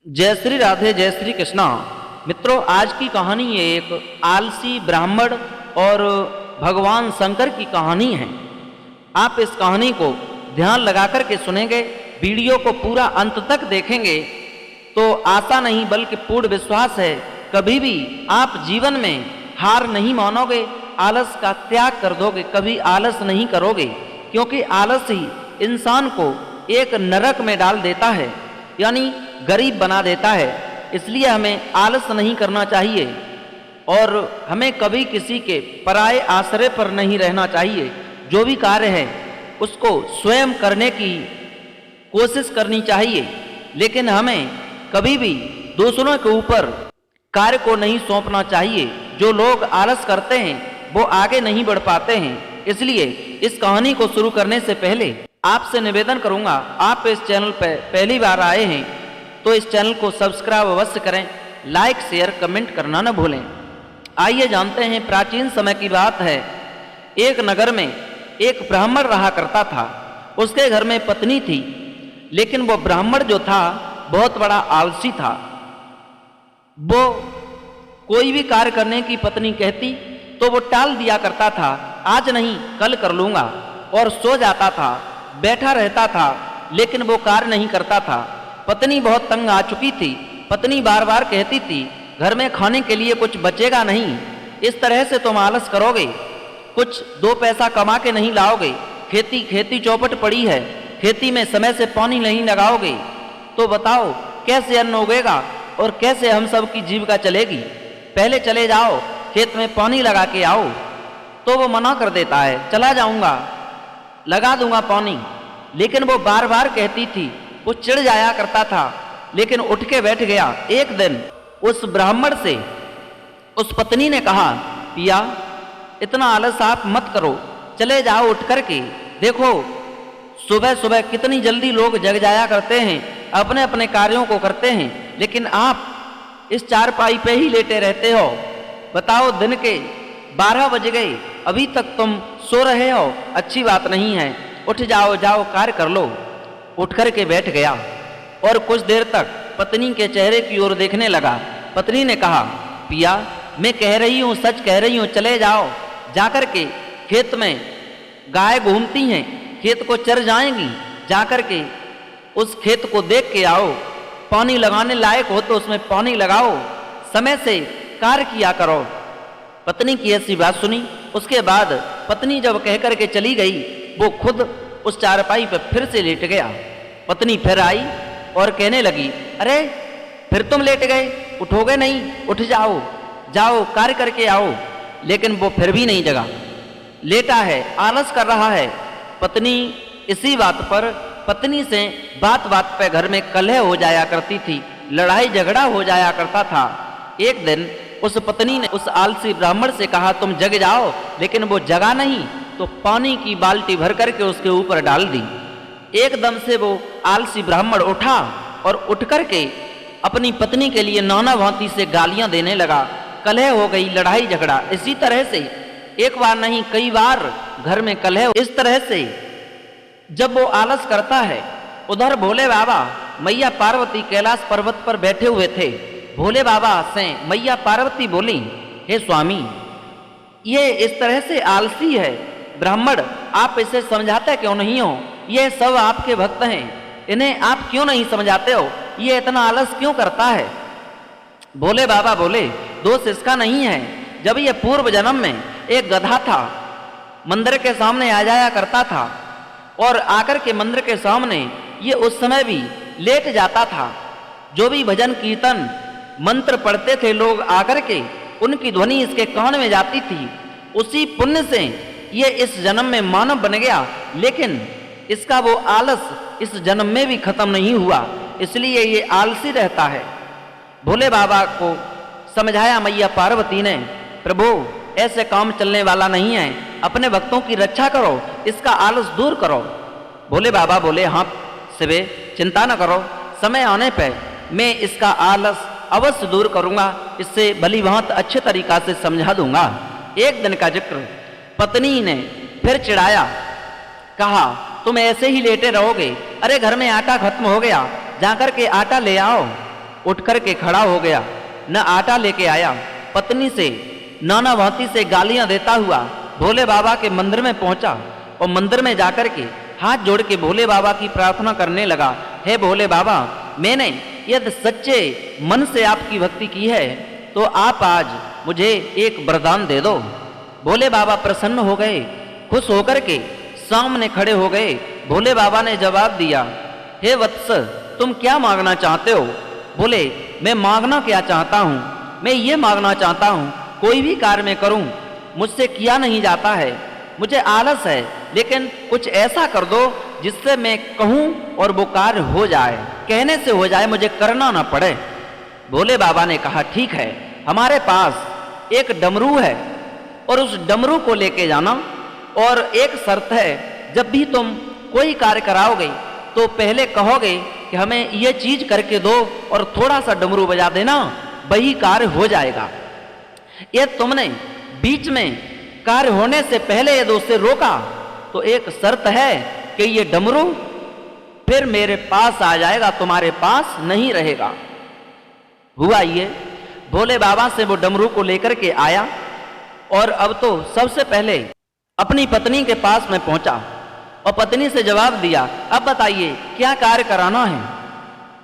जय श्री राधे, जय श्री कृष्णा। मित्रों, आज की कहानी ये एक आलसी ब्राह्मण और भगवान शंकर की कहानी है। आप इस कहानी को ध्यान लगा कर के सुनेंगे, वीडियो को पूरा अंत तक देखेंगे तो आशा नहीं बल्कि पूर्ण विश्वास है, कभी भी आप जीवन में हार नहीं मानोगे, आलस का त्याग कर दोगे, कभी आलस नहीं करोगे। क्योंकि आलस ही इंसान को एक नरक में डाल देता है, यानी गरीब बना देता है। इसलिए हमें आलस नहीं करना चाहिए और हमें कभी किसी के पराये आश्रय पर नहीं रहना चाहिए। जो भी कार्य है उसको स्वयं करने की कोशिश करनी चाहिए, लेकिन हमें कभी भी दूसरों के ऊपर कार्य को नहीं सौंपना चाहिए। जो लोग आलस करते हैं वो आगे नहीं बढ़ पाते हैं। इसलिए इस कहानी को शुरू करने से पहले आपसे निवेदन करूंगा, आप इस चैनल पर पहली बार आए हैं तो इस चैनल को सब्सक्राइब अवश्य करें, लाइक शेयर कमेंट करना न भूलें। आइए जानते हैं। प्राचीन समय की बात है, एक नगर में एक ब्राह्मण रहा करता था। उसके घर में पत्नी थी, लेकिन वो ब्राह्मण जो था बहुत बड़ा आलसी था। वो कोई भी कार्य करने की पत्नी कहती तो वो टाल दिया करता था, आज नहीं कल कर लूंगा, और सो जाता था, बैठा रहता था, लेकिन वो कार्य नहीं करता था। पत्नी बहुत तंग आ चुकी थी। पत्नी बार बार कहती थी, घर में खाने के लिए कुछ बचेगा नहीं, इस तरह से तुम आलस करोगे, कुछ दो पैसा कमा के नहीं लाओगे, खेती चौपट पड़ी है, खेती में समय से पानी नहीं लगाओगे तो बताओ कैसे अन्न उगेगा और कैसे हम सब की जीविका चलेगी। पहले चले जाओ, खेत में पानी लगा के आओ। तो वो मना कर देता है, चला जाऊंगा, लगा दूंगा पानी। लेकिन वो बार बार कहती थी, वो चिढ़ जाया करता था, लेकिन उठ के बैठ गया। एक दिन उस ब्राह्मण से उस पत्नी ने कहा, पिया इतना आलस आप मत करो, चले जाओ उठ करके। देखो सुबह सुबह कितनी जल्दी लोग जग जाया करते हैं, अपने अपने कार्यों को करते हैं, लेकिन आप इस चारपाई पे ही लेटे रहते हो। बताओ दिन के 12 बज गए, अभी तक तुम सो रहे हो, अच्छी बात नहीं है, उठ जाओ, जाओ कार्य कर लो। उठ कर के बैठ गया और कुछ देर तक पत्नी के चेहरे की ओर देखने लगा। पत्नी ने कहा, पिया मैं कह रही हूँ, सच कह रही हूँ, चले जाओ, जाकर के खेत में गाय घूमती हैं, खेत को चर जाएंगी, जाकर के उस खेत को देख के आओ, पानी लगाने लायक हो तो उसमें पानी लगाओ, समय से कार्य किया करो। पत्नी की ऐसी बात सुनी। उसके बाद पत्नी जब कह करके चली गई, वो खुद उस चारपाई पर फिर से लेट गया। पत्नी फिर आई और कहने लगी, अरे फिर तुम लेट गए, उठोगे नहीं, उठ जाओ, जाओ कार्य करके आओ। लेकिन वो फिर भी नहीं जगा, लेटा है, आलस कर रहा है। पत्नी इसी बात पर पत्नी से बात बात पे घर में कलह हो जाया करती थी, लड़ाई झगड़ा हो जाया करता था। एक दिन उस पत्नी ने उस आलसी ब्राह्मण से कहा, तुम जग जाओ, लेकिन वो जगा नहीं तो पानी की बाल्टी भर करके उसके ऊपर डाल दी। एकदम से वो आलसी ब्राह्मण उठा और उठ करके अपनी पत्नी के लिए नाना भांति से गालियां देने लगा। कलह हो गई, लड़ाई झगड़ा। इसी तरह से एक बार नहीं कई बार घर में कलह। इस तरह से जब वो आलस करता है, उधर भोले बाबा मैया पार्वती कैलाश पर्वत पर बैठे हुए थे। भोले बाबा से मैया पार्वती बोली, हे स्वामी, ये इस तरह से आलसी है ब्राह्मण, आप इसे समझाते क्यों नहीं हो? ये सब आपके भक्त हैं, इन्हें आप क्यों नहीं समझाते हो? ये इतना आलस क्यों करता है? भोले बाबा बोले, दोष इसका नहीं है। जब ये पूर्व जन्म में एक गधा था, मंदिर के सामने आ जाया करता था और आकर के मंदिर के सामने ये उस समय भी लेट जाता था। जो भी भजन कीर्तन मंत्र पढ़ते थे लोग आकर के, उनकी ध्वनि इसके कान में जाती थी। उसी पुण्य से ये इस जन्म में मानव बन गया, लेकिन इसका वो आलस इस जन्म में भी खत्म नहीं हुआ, इसलिए ये आलसी रहता है। भोले बाबा को समझाया मैया पार्वती ने, प्रभु ऐसे काम चलने वाला नहीं है, अपने भक्तों की रक्षा करो, इसका आलस दूर करो। भोले बाबा बोले, हाँ शिवे चिंता न करो, समय आने पे मैं इसका आलस अवश्य दूर करूंगा, इससे भली भांत अच्छे तरीका से समझा दूंगा। एक दिन का जिक्र, पत्नी ने फिर चिढ़ाया, कहा तुम ऐसे ही लेटे रहोगे, अरे घर में आटा खत्म हो गया, जाकर के आटा ले आओ। उठ कर के खड़ा हो गया, न आटा लेके आया, पत्नी से नाना भांति से गालियां देता हुआ भोले बाबा के मंदिर में पहुंचा और मंदिर में जाकर के हाथ जोड़ के भोले बाबा की प्रार्थना करने लगा, हे भोले बाबा, मैंने यदि सच्चे मन से आपकी भक्ति की है तो आप आज मुझे एक वरदान दे दो। भोले बाबा प्रसन्न हो गए, खुश होकर के सामने खड़े हो गए। भोले बाबा ने जवाब दिया, हे वत्स, तुम क्या मांगना चाहते हो? बोले, मैं मांगना क्या चाहता हूँ, मैं ये मांगना चाहता हूँ कोई भी कार्य में करूँ मुझसे किया नहीं जाता है, मुझे आलस है, लेकिन कुछ ऐसा कर दो जिससे मैं कहूँ और वो कार्य हो जाए, कहने से हो जाए, मुझे करना ना पड़े। भोले बाबा ने कहा, ठीक है, हमारे पास एक डमरू है और उस डमरू को लेके जाना, और एक शर्त है, जब भी तुम कोई कार्य कराओगे तो पहले कहोगे कि हमें ये चीज करके दो और थोड़ा सा डमरू बजा देना, वही कार्य हो जाएगा। ये तुमने बीच में कार्य होने से पहले यदि उससे रोका तो एक शर्त है कि ये डमरू फिर मेरे पास आ जाएगा, तुम्हारे पास नहीं रहेगा। हुआ ये, भोले बाबा से वो डमरू को लेकर के आया और अब तो सबसे पहले अपनी पत्नी के पास में पहुंचा और पत्नी से जवाब दिया, अब बताइए क्या कार्य कराना है?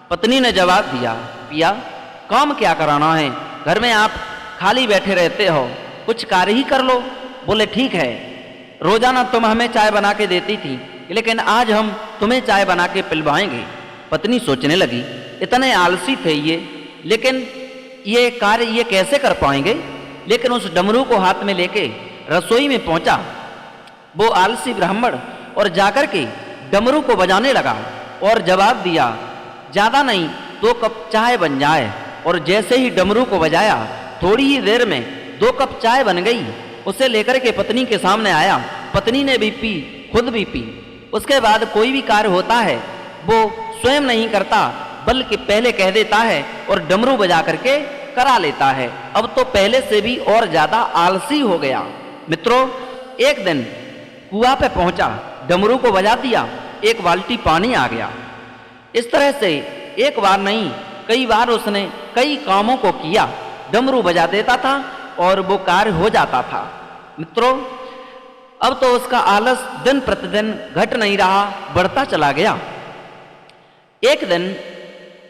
पत्नी ने जवाब दिया, पिया, काम क्या कराना है, घर में आप खाली बैठे रहते हो, कुछ कार्य ही कर लो। बोले, ठीक है, रोजाना तुम हमें चाय बना के देती थी, लेकिन आज हम तुम्हें चाय बना के पिलवाएंगे। पत्नी सोचने लगी, इतने आलसी थे ये, लेकिन ये कार्य ये कैसे कर पाएंगे? लेकिन उस डमरू को हाथ में लेके रसोई में पहुंचा वो आलसी ब्राह्मण और जाकर के डमरू को बजाने लगा और जवाब दिया, ज्यादा नहीं 2 कप चाय बन जाए। और जैसे ही डमरू को बजाया, थोड़ी ही देर में 2 कप चाय बन गई। उसे लेकर के पत्नी के सामने आया, पत्नी ने भी पी, खुद भी पी। उसके बाद कोई भी कार्य होता है वो स्वयं नहीं करता, बल्कि पहले कह देता है और डमरू बजा करके करा लेता है। अब तो पहले से भी और ज्यादा आलसी हो गया। मित्रों, एक दिन कुआं पे पहुंचा, डमरू को बजा दिया, 1 बाल्टी पानी आ गया। इस तरह से एक बार नहीं, कई बार उसने कई कामों को किया, डमरू बजा देता था और वो कार्य हो जाता था। मित्रों, अब तो उसका आलस दिन प्रतिदिन घट नहीं रहा, बढ़ता चला गया। एक दिन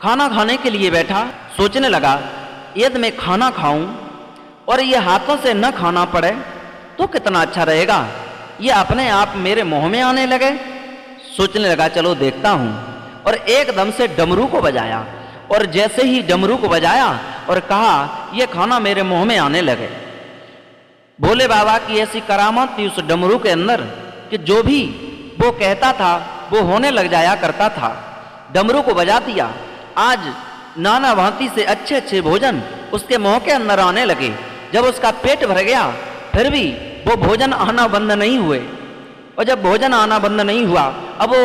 खाना खाने के लिए बैठा, सोचने लगा, यदि मैं खाना खाऊं और ये हाथों से न खाना पड़े तो कितना अच्छा रहेगा, ये अपने आप मेरे मुंह में आने लगे। सोचने लगा, चलो देखता हूं, और एकदम से डमरू को बजाया और जैसे ही डमरू को बजाया और कहा, ये खाना मेरे मुंह में आने लगे। भोले बाबा की ऐसी करामत थी उस डमरू के अंदर कि जो भी वो कहता था वो होने लग जाया करता था। डमरू को बजा दिया, आज नाना भांति से अच्छे अच्छे भोजन उसके मुंह के अंदर आने लगे। जब उसका पेट भर गया फिर भी वो भोजन आना बंद नहीं हुए, और जब भोजन आना बंद नहीं हुआ, अब वो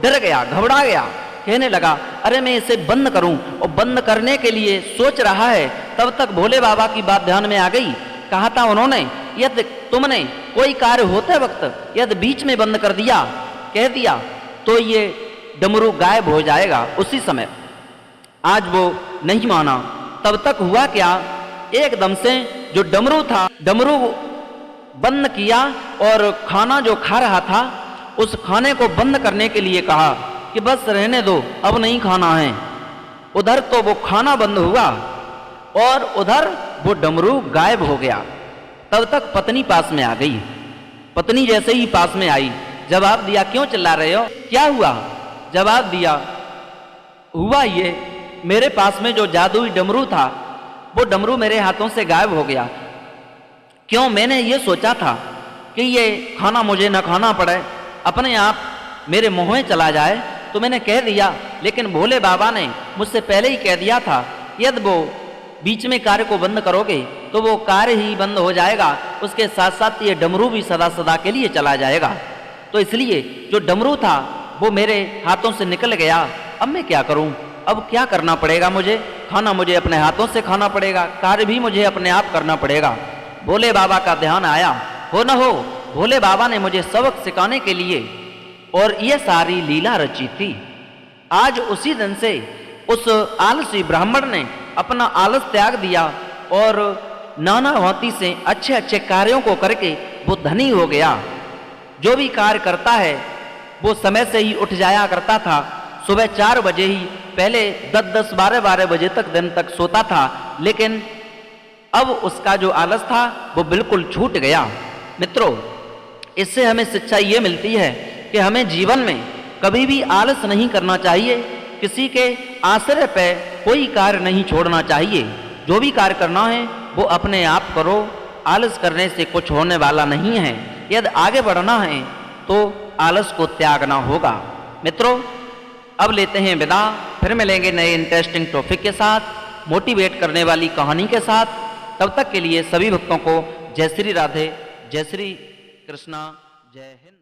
डर गया, घबरा गया, कहने लगा, अरे मैं इसे बंद करूं, और बंद करने के लिए सोच रहा है। तब तक भोले बाबा की बात ध्यान में आ गई। कहा था उन्होंने, यदि तुमने कोई कार्य होते वक्त यदि बीच में बंद कर दिया, कह दिया, तो ये डमरू गायब हो जाएगा उसी समय। आज वो नहीं माना। तब तक हुआ क्या, एकदम से जो डमरू था, डमरू बंद किया और खाना जो खा रहा था उस खाने को बंद करने के लिए कहा कि बस रहने दो, अब नहीं खाना है। उधर तो वो खाना बंद हुआ और उधर वो डमरू गायब हो गया। तब तक पत्नी पास में आ गई। पत्नी जैसे ही पास में आई, जवाब दिया, क्यों चिल्ला रहे हो, क्या हुआ? जवाब दिया, हुआ ये, मेरे पास में जो जादुई डमरू था वो डमरू मेरे हाथों से गायब हो गया। क्यों? मैंने ये सोचा था कि ये खाना मुझे न खाना पड़े, अपने आप मेरे मुंह में चला जाए, तो मैंने कह दिया। लेकिन भोले बाबा ने मुझसे पहले ही कह दिया था, यदि वो बीच में कार्य को बंद करोगे तो वो कार्य ही बंद हो जाएगा, उसके साथ साथ ये डमरू भी सदा सदा के लिए चला जाएगा। तो इसलिए जो डमरू था वो मेरे हाथों से निकल गया। अब मैं क्या करूं? अब क्या करना पड़ेगा मुझे? खाना मुझे अपने हाथों से खाना पड़ेगा, कार्य भी मुझे अपने आप करना पड़ेगा। भोले बाबा का ध्यान आया, हो न हो भोले बाबा ने मुझे सबक सिखाने के लिए और ये सारी लीला रची थी। आज उसी दिन से उस आलसी ब्राह्मण ने अपना आलस त्याग दिया और नाना भांति से अच्छे अच्छे कार्यों को करके वो धनी हो गया। जो भी कार्य करता है वो समय से ही उठ जाया करता था। सुबह 4 बजे ही, पहले 10-10, 12-12 बजे तक दिन तक सोता था, लेकिन अब उसका जो आलस था वो बिल्कुल छूट गया। मित्रों, इससे हमें शिक्षा ये मिलती है कि हमें जीवन में कभी भी आलस नहीं करना चाहिए। किसी के आश्रय पे कोई कार्य नहीं छोड़ना चाहिए। जो भी कार्य करना है वो अपने आप करो। आलस करने से कुछ होने वाला नहीं है। यदि आगे बढ़ना है तो आलस को त्यागना होगा। मित्रों, अब लेते हैं विदा। फिर मिलेंगे नए इंटरेस्टिंग टॉपिक के साथ, मोटिवेट करने वाली कहानी के साथ। तब तक के लिए सभी भक्तों को जय श्री राधे, जय श्री कृष्णा, जय हिंद।